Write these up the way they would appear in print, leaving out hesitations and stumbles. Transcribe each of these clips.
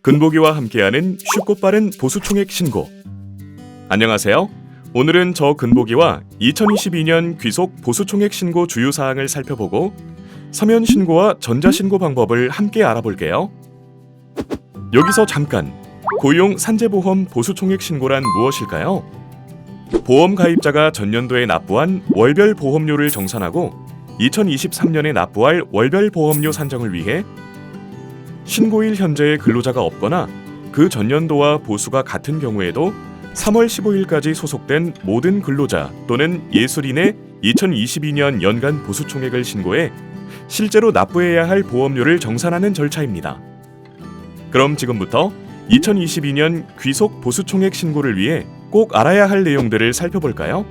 근보기와 함께하는 쉽고 빠른 보수총액 신고. 안녕하세요. 오늘은 저 근보기와 2022년 귀속 보수총액 신고 주요 사항을 살펴보고 서면 신고와 전자 신고 방법을 함께 알아볼게요. 여기서 잠깐, 고용 산재보험 보수총액 신고란 무엇일까요? 보험 가입자가 전년도에 납부한 월별 보험료를 정산하고 2023년에 납부할 월별 보험료 산정을 위해 신고일 현재의 근로자가 없거나 그 전년도와 보수가 같은 경우에도 3월 15일까지 소속된 모든 근로자 또는 예술인의 2022년 연간 보수총액을 신고해 실제로 납부해야 할 보험료를 정산하는 절차입니다. 그럼 지금부터 2022년 귀속 보수총액 신고를 위해 꼭 알아야 할 내용들을 살펴볼까요?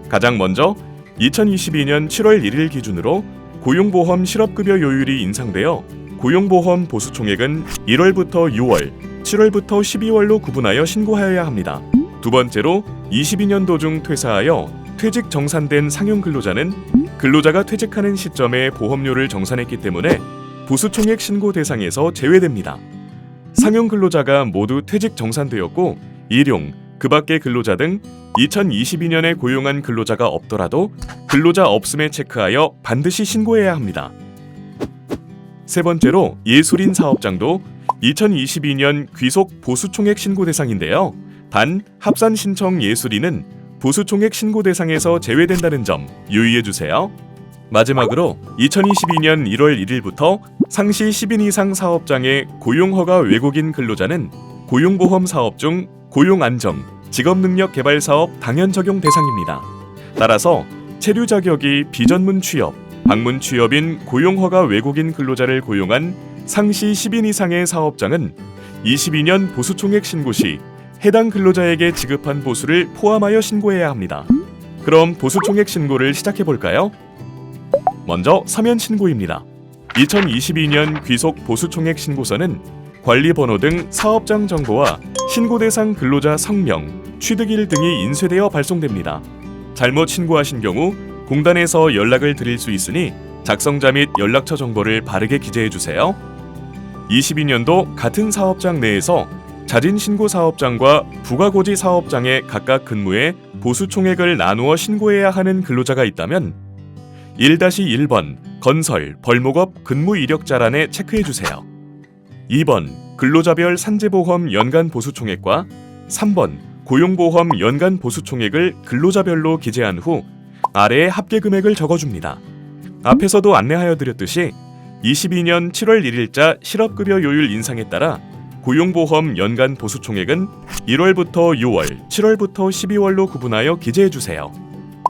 가장 먼저 2022년 7월 1일 기준으로 고용보험 실업급여 요율이 인상되어 고용보험 보수총액은 1월부터 6월, 7월부터 12월로 구분하여 신고하여야 합니다. 두 번째로 22년도 중 퇴사하여 퇴직 정산된 상용 근로자는 근로자가 퇴직하는 시점에 보험료를 정산했기 때문에 보수총액 신고 대상에서 제외됩니다. 상용 근로자가 모두 퇴직 정산되었고 일용, 그 밖의 근로자 등 2022년에 고용한 근로자가 없더라도 근로자 없음에 체크하여 반드시 신고해야 합니다. 세 번째로 예술인 사업장도 2022년 귀속 보수총액 신고 대상인데요. 단 합산 신청 예술인은 보수총액 신고 대상에서 제외된다는 점 유의해 주세요. 마지막으로 2022년 1월 1일부터 상시 10인 이상 사업장의 고용허가 외국인 근로자는 고용보험 사업 중 고용안정, 직업능력개발사업 당연 적용 대상입니다. 따라서 체류 자격이 비전문 취업, 방문 취업인 고용허가 외국인 근로자를 고용한 상시 10인 이상의 사업장은 22년 보수총액 신고 시 해당 근로자에게 지급한 보수를 포함하여 신고해야 합니다. 그럼 보수총액 신고를 시작해 볼까요? 먼저 서면 신고입니다. 2022년 귀속 보수총액 신고서는 관리번호 등 사업장 정보와 신고 대상 근로자 성명, 취득일 등이 인쇄되어 발송됩니다. 잘못 신고하신 경우 공단에서 연락을 드릴 수 있으니 작성자 및 연락처 정보를 바르게 기재해 주세요. 22년도 같은 사업장 내에서 자진 신고 사업장과 부가고지 사업장에 각각 근무해 보수총액을 나누어 신고해야 하는 근로자가 있다면 1-1번 건설, 벌목업 근무 이력자란에 체크해 주세요. 2번 근로자별 산재보험 연간 보수총액과 3번 고용보험 연간 보수총액을 근로자별로 기재한 후 아래에 합계 금액을 적어줍니다. 앞에서도 안내하여 드렸듯이 22년 7월 1일자 실업급여 요율 인상에 따라 고용보험 연간 보수총액은 1월부터 6월, 7월부터 12월로 구분하여 기재해 주세요.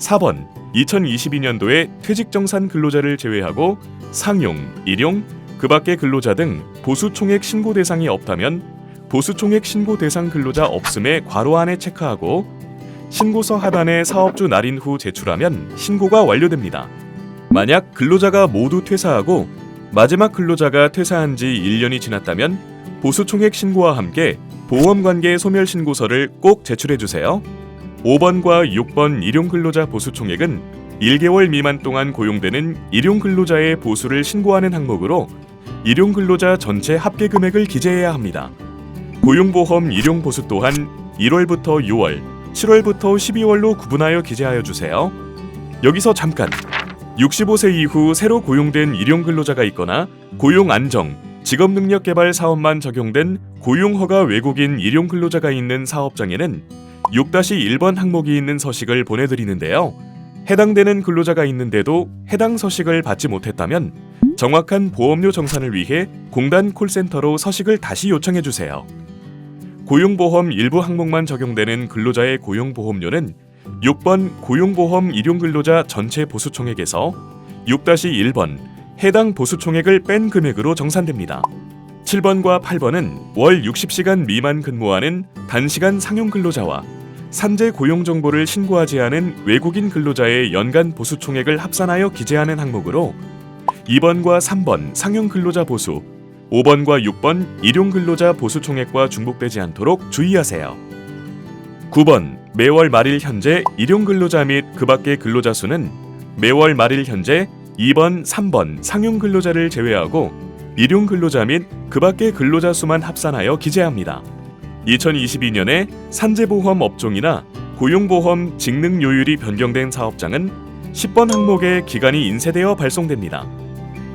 4번 2022년도에 퇴직정산 근로자를 제외하고 상용, 일용, 그 밖의 근로자 등 보수총액 신고 대상이 없다면 보수총액 신고 대상 근로자 없음에 괄호 안에 체크하고 신고서 하단에 사업주 날인 후 제출하면 신고가 완료됩니다. 만약 근로자가 모두 퇴사하고 마지막 근로자가 퇴사한 지 1년이 지났다면 보수총액 신고와 함께 보험관계 소멸 신고서를 꼭 제출해 주세요. 5번과 6번 일용 근로자 보수총액은 1개월 미만 동안 고용되는 일용 근로자의 보수를 신고하는 항목으로 일용 근로자 전체 합계 금액을 기재해야 합니다. 고용보험 일용 보수 또한 1월부터 6월, 7월부터 12월로 구분하여 기재하여 주세요. 여기서 잠깐, 65세 이후 새로 고용된 일용 근로자가 있거나 고용안정, 직업능력개발 사업만 적용된 고용허가 외국인 일용 근로자가 있는 사업장에는 6-1번 항목이 있는 서식을 보내드리는데요. 해당되는 근로자가 있는데도 해당 서식을 받지 못했다면 정확한 보험료 정산을 위해 공단 콜센터로 서식을 다시 요청해 주세요. 고용보험 일부 항목만 적용되는 근로자의 고용보험료는 6번 고용보험 일용근로자 전체 보수총액에서 6-1번 해당 보수총액을 뺀 금액으로 정산됩니다. 7번과 8번은 월 60시간 미만 근무하는 단시간 상용 근로자와 산재 고용 정보를 신고하지 않은 외국인 근로자의 연간 보수총액을 합산하여 기재하는 항목으로 2번과 3번 상용 근로자 보수, 5번과 6번 일용 근로자 보수총액과 중복되지 않도록 주의하세요. 9번 매월 말일 현재 일용 근로자 및 그 밖의 근로자 수는 매월 말일 현재 2번, 3번 상용 근로자를 제외하고 일용 근로자 및 그 밖의 근로자 수만 합산하여 기재합니다. 2022년에 산재보험 업종이나 고용보험 직능요율이 변경된 사업장은 10번 항목의 기간이 인쇄되어 발송됩니다.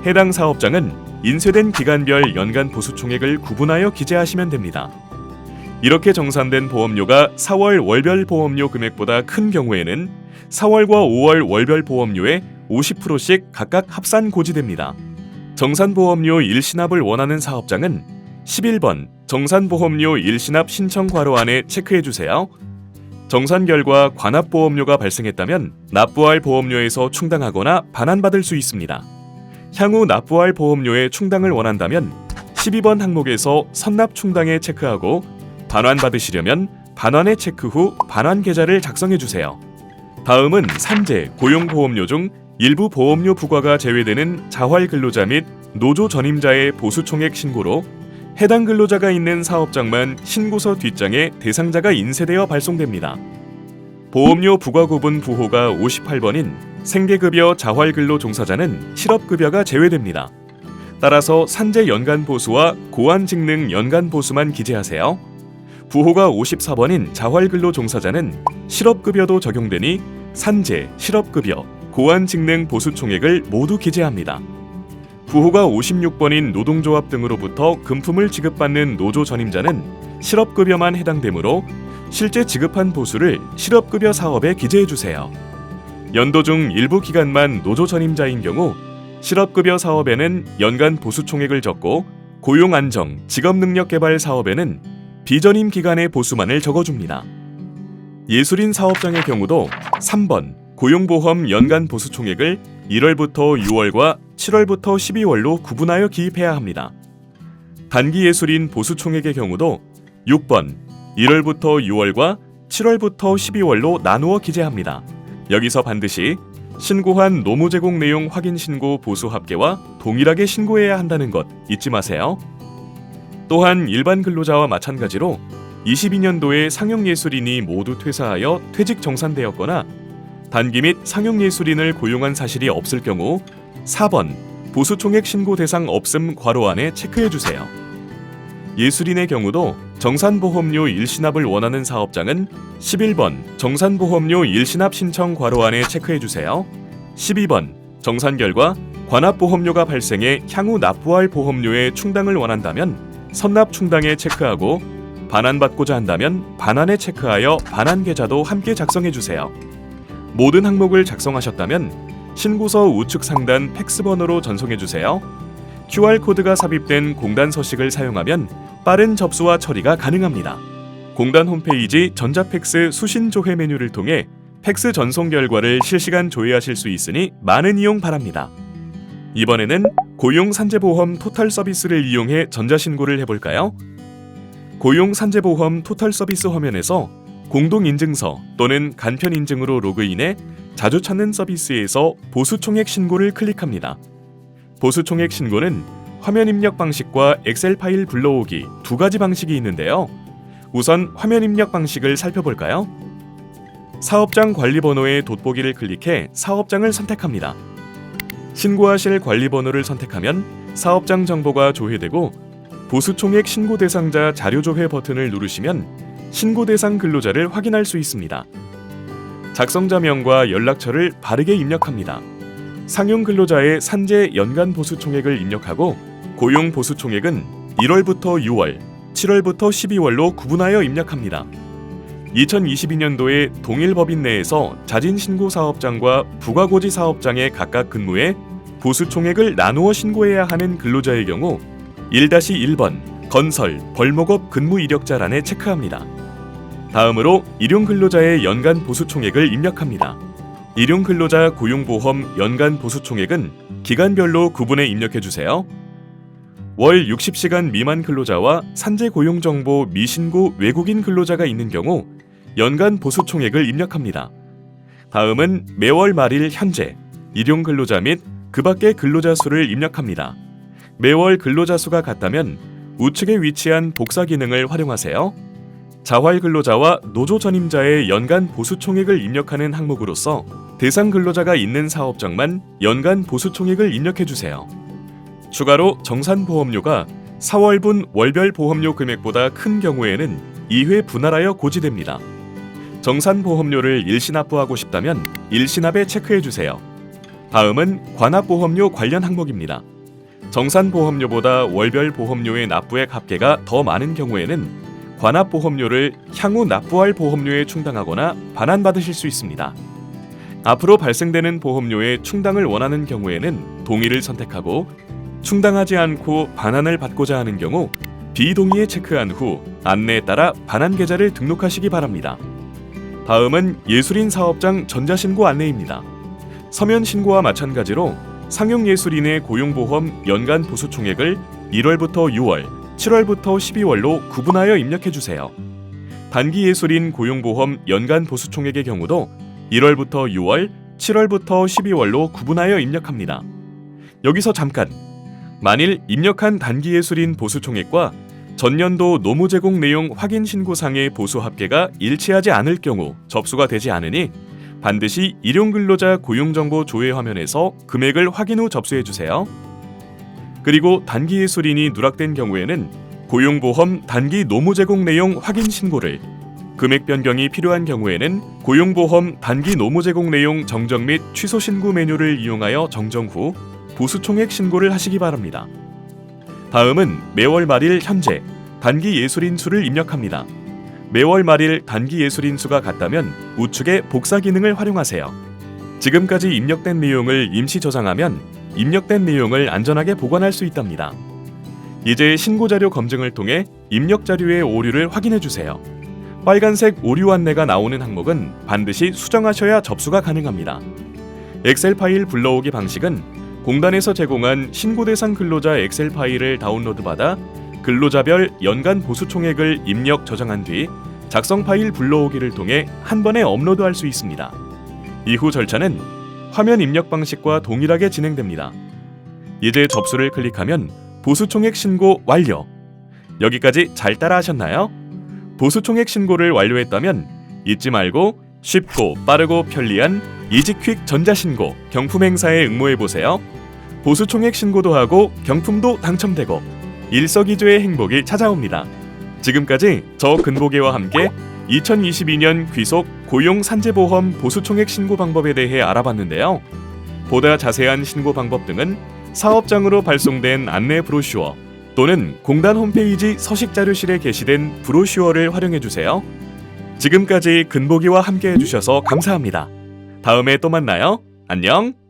해당 사업장은 인쇄된 기간별 연간 보수총액을 구분하여 기재하시면 됩니다. 이렇게 정산된 보험료가 4월 월별 보험료 금액보다 큰 경우에는 4월과 5월 월별 보험료의 50%씩 각각 합산 고지됩니다. 정산보험료 일시납을 원하는 사업장은 11번 정산보험료 일시납 신청 괄호안에 체크해주세요. 정산 결과 관합보험료가 발생했다면 납부할 보험료에서 충당하거나 반환받을 수 있습니다. 향후 납부할 보험료의 충당을 원한다면 12번 항목에서 선납 충당에 체크하고 반환받으시려면 반환에 체크 후 반환 계좌를 작성해주세요. 다음은 산재, 고용보험료 중 일부 보험료 부과가 제외되는 자활근로자 및 노조 전임자의 보수총액 신고로 해당 근로자가 있는 사업장만 신고서 뒷장에 대상자가 인쇄되어 발송됩니다. 보험료 부과 구분 부호가 58번인 생계급여 자활근로 종사자는 실업급여가 제외됩니다. 따라서 산재 연간보수와 고환직능 연간보수만 기재하세요. 부호가 54번인 자활근로 종사자는 실업급여도 적용되니 산재, 실업급여, 고환직능 보수총액을 모두 기재합니다. 부호가 56번인 노동조합 등으로부터 금품을 지급받는 노조 전임자는 실업급여만 해당되므로 실제 지급한 보수를 실업급여 사업에 기재해주세요. 연도 중 일부 기간만 노조 전임자인 경우 실업급여 사업에는 연간 보수총액을 적고 고용안정, 직업능력개발 사업에는 비전임 기간의 보수만을 적어줍니다. 예술인 사업장의 경우도 3번 고용보험 연간 보수총액을 1월부터 6월과 7월부터 12월로 구분하여 기입해야 합니다. 단기예술인 보수총액의 경우도 6번 1월부터 6월과 7월부터 12월로 나누어 기재합니다. 여기서 반드시 신고한 노무 제공 내용 확인 신고 보수 합계와 동일하게 신고해야 한다는 것 잊지 마세요. 또한 일반 근로자와 마찬가지로 22년도에 상용예술인이 모두 퇴사하여 퇴직 정산되었거나 단기 및 상용예술인을 고용한 사실이 없을 경우 4번 보수총액 신고 대상 없음 괄호안에 체크해주세요. 예술인의 경우도 정산보험료 일시납을 원하는 사업장은 11번 정산보험료 일시납 신청 괄호안에 체크해주세요. 12번 정산 결과 관합보험료가 발생해 향후 납부할 보험료의 충당을 원한다면 선납 충당에 체크하고 반환받고자 한다면 반환에 체크하여 반환 계좌도 함께 작성해주세요. 모든 항목을 작성하셨다면 신고서 우측 상단 팩스번호로 전송해주세요. QR코드가 삽입된 공단 서식을 사용하면 빠른 접수와 처리가 가능합니다. 공단 홈페이지 전자팩스 수신 조회 메뉴를 통해 팩스 전송 결과를 실시간 조회하실 수 있으니 많은 이용 바랍니다. 이번에는 고용산재보험 토탈 서비스를 이용해 전자신고를 해볼까요? 고용산재보험 토탈 서비스 화면에서 공동인증서 또는 간편인증으로 로그인해 자주 찾는 서비스에서 보수총액 신고를 클릭합니다. 보수총액 신고는 화면 입력 방식과 엑셀 파일 불러오기 두 가지 방식이 있는데요. 우선 화면 입력 방식을 살펴볼까요? 사업장 관리번호의 돋보기를 클릭해 사업장을 선택합니다. 신고하실 관리번호를 선택하면 사업장 정보가 조회되고 보수총액 신고 대상자 자료 조회 버튼을 누르시면 신고 대상 근로자를 확인할 수 있습니다. 작성자명과 연락처를 바르게 입력합니다. 상용 근로자의 산재 연간 보수총액을 입력하고 고용 보수총액은 1월부터 6월, 7월부터 12월로 구분하여 입력합니다. 2022년도에 동일 법인 내에서 자진 신고 사업장과 부가고지 사업장에 각각 근무해 보수총액을 나누어 신고해야 하는 근로자의 경우 1-1번 건설, 벌목업 근무 이력자란에 체크합니다. 다음으로 일용 근로자의 연간 보수총액을 입력합니다. 일용 근로자 고용보험 연간 보수총액은 기간별로 구분해 입력해주세요. 월 60시간 미만 근로자와 산재 고용정보 미신고 외국인 근로자가 있는 경우 연간 보수총액을 입력합니다. 다음은 매월 말일 현재 일용 근로자 및 그 밖의 근로자 수를 입력합니다. 매월 근로자 수가 같다면 우측에 위치한 복사 기능을 활용하세요. 자활 근로자와 노조 전임자의 연간 보수총액을 입력하는 항목으로서 대상 근로자가 있는 사업장만 연간 보수총액을 입력해주세요. 추가로 정산보험료가 4월분 월별 보험료 금액보다 큰 경우에는 2회 분할하여 고지됩니다. 정산보험료를 일시납부하고 싶다면 일시납에 체크해주세요. 다음은 관합보험료 관련 항목입니다. 정산보험료보다 월별 보험료의 납부액 합계가 더 많은 경우에는 관합보험료를 향후 납부할 보험료에 충당하거나 반환받으실 수 있습니다. 앞으로 발생되는 보험료의 충당을 원하는 경우에는 동의를 선택하고 충당하지 않고 반환을 받고자 하는 경우 비동의에 체크한 후 안내에 따라 반환 계좌를 등록하시기 바랍니다. 다음은 예술인 사업장 전자신고 안내입니다. 서면 신고와 마찬가지로 상용예술인의 고용보험 연간 보수총액을 1월부터 6월, 7월부터 12월로 구분하여 입력해주세요. 단기예술인 고용보험 연간 보수총액의 경우도 1월부터 6월, 7월부터 12월로 구분하여 입력합니다. 여기서 잠깐! 만일 입력한 단기예술인 보수총액과 전년도 노무제공 내용 확인 신고상의 보수 합계가 일치하지 않을 경우 접수가 되지 않으니 반드시 일용근로자 고용정보 조회 화면에서 금액을 확인 후 접수해주세요. 그리고 단기예술인이 누락된 경우에는 고용보험 단기 노무제공 내용 확인 신고를, 금액 변경이 필요한 경우에는 고용보험 단기 노무제공 내용 정정 및 취소 신고 메뉴를 이용하여 정정 후 보수총액 신고를 하시기 바랍니다. 다음은 매월 말일 현재 단기 예술인 수를 입력합니다. 매월 말일 단기 예술인 수가 같다면 우측의 복사 기능을 활용하세요. 지금까지 입력된 내용을 임시 저장하면 입력된 내용을 안전하게 보관할 수 있답니다. 이제 신고자료 검증을 통해 입력 자료의 오류를 확인해 주세요. 빨간색 오류 안내가 나오는 항목은 반드시 수정하셔야 접수가 가능합니다. 엑셀 파일 불러오기 방식은 공단에서 제공한 신고 대상 근로자 엑셀 파일을 다운로드받아 근로자별 연간 보수 총액을 입력 저장한 뒤 작성 파일 불러오기를 통해 한 번에 업로드할 수 있습니다. 이후 절차는 화면 입력 방식과 동일하게 진행됩니다. 이제 접수를 클릭하면 보수 총액 신고 완료! 여기까지 잘 따라하셨나요? 보수 총액 신고를 완료했다면 잊지 말고 쉽고 빠르고 편리한 이지퀵 전자신고 경품 행사에 응모해보세요. 보수 총액 신고도 하고 경품도 당첨되고 일석이조의 행복이 찾아옵니다. 지금까지 저 근보기와 함께 2022년 귀속 고용 산재보험 보수 총액 신고 방법에 대해 알아봤는데요. 보다 자세한 신고 방법 등은 사업장으로 발송된 안내 브로슈어 또는 공단 홈페이지 서식자료실에 게시된 브로슈어를 활용해주세요. 지금까지 근보기와 함께 해주셔서 감사합니다. 다음에 또 만나요. 안녕!